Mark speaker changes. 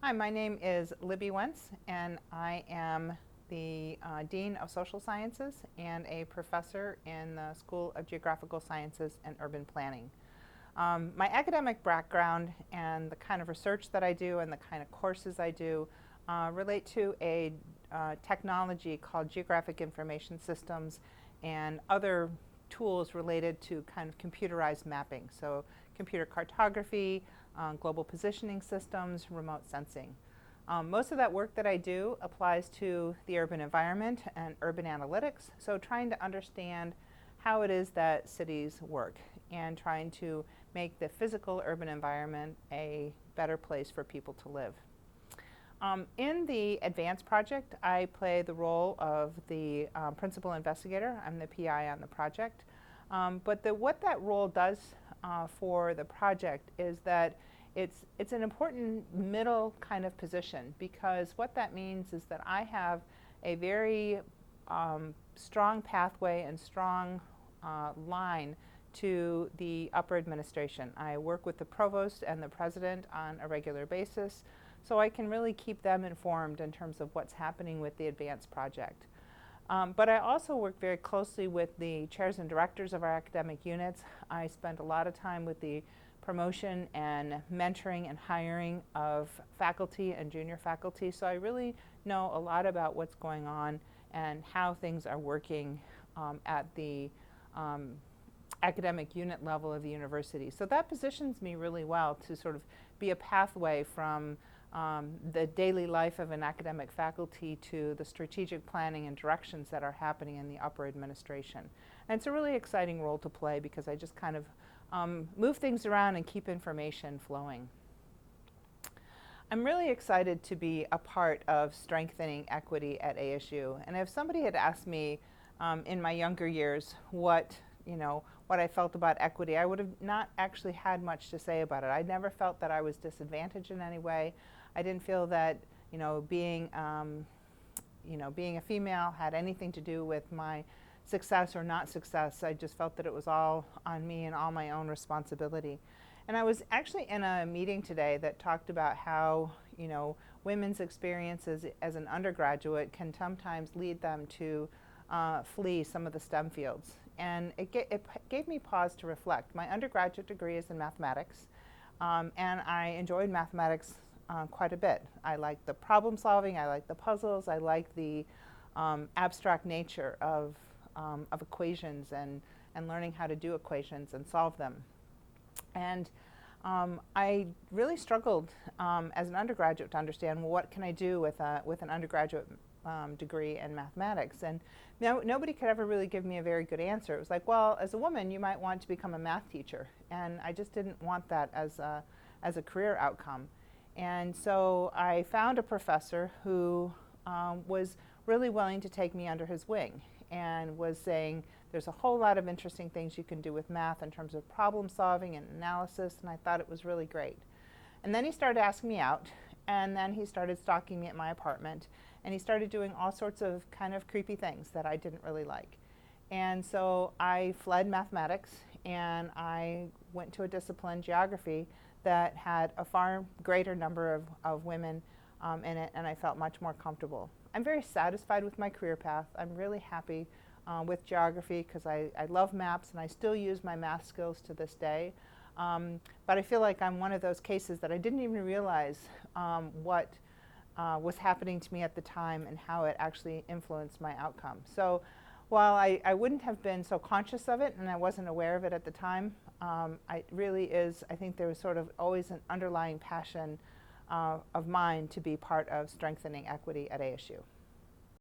Speaker 1: Hi, my name is Libby Wentz, and I am the Dean of Social Sciences and a professor in the School of Geographical Sciences and Urban Planning. My academic background and the kind of research that I do and the kind of courses I do relate to a technology called geographic information systems and other tools related to kind of computerized mapping. So computer cartography, global positioning systems, remote sensing. Most of that work that I do applies to the urban environment and urban analytics, so trying to understand how it is that cities work and trying to make the physical urban environment a better place for people to live. In the advanced project, I play the role of the principal investigator. I'm the PI on the project. But what that role does for the project is that it's an important middle kind of position, because what that means is that I have a very strong pathway and strong line to the upper administration. I work with the provost and the president on a regular basis, so I can really keep them informed in terms of what's happening with the advanced project. But I also work very closely with the chairs and directors of our academic units. I spend a lot of time with the promotion and mentoring and hiring of faculty and junior faculty, so I really know a lot about what's going on and how things are working at the academic unit level of the university. So that positions me really well to sort of be a pathway from the daily life of an academic faculty to the strategic planning and directions that are happening in the upper administration. And it's a really exciting role to play because I just kind of move things around and keep information flowing. I'm really excited to be a part of strengthening equity at ASU. And if somebody had asked me in my younger years what I felt about equity, I would have not actually had much to say about it. I never felt that I was disadvantaged in any way. I didn't feel that being a female had anything to do with my success or not success. I just felt that it was all on me and all my own responsibility. And I was actually in a meeting today that talked about how women's experiences as an undergraduate can sometimes lead them to flee some of the STEM fields. And it gave me pause to reflect. My undergraduate degree is in mathematics, and I enjoyed mathematics quite a bit. I like the problem solving, I like the puzzles, I like the abstract nature of equations and learning how to do equations and solve them. And I really struggled as an undergraduate to understand, well, what can I do with an undergraduate degree in mathematics? And nobody could ever really give me a very good answer. It was like, well, as a woman, you might want to become a math teacher. And I just didn't want that as a career outcome. And so I found a professor who was really willing to take me under his wing and was saying, there's a whole lot of interesting things you can do with math in terms of problem solving and analysis, and I thought it was really great. And then he started asking me out, and then he started stalking me at my apartment, and he started doing all sorts of kind of creepy things that I didn't really like. And so I fled mathematics, and I went to a discipline, geography, that had a far greater number of women in it, and I felt much more comfortable. I'm very satisfied with my career path. I'm really happy with geography because I love maps and I still use my math skills to this day. But I feel like I'm one of those cases that I didn't even realize what was happening to me at the time and how it actually influenced my outcome. So while I wouldn't have been so conscious of it and I wasn't aware of it at the time, it really is, I think there was sort of always an underlying passion of mine to be part of strengthening equity at ASU.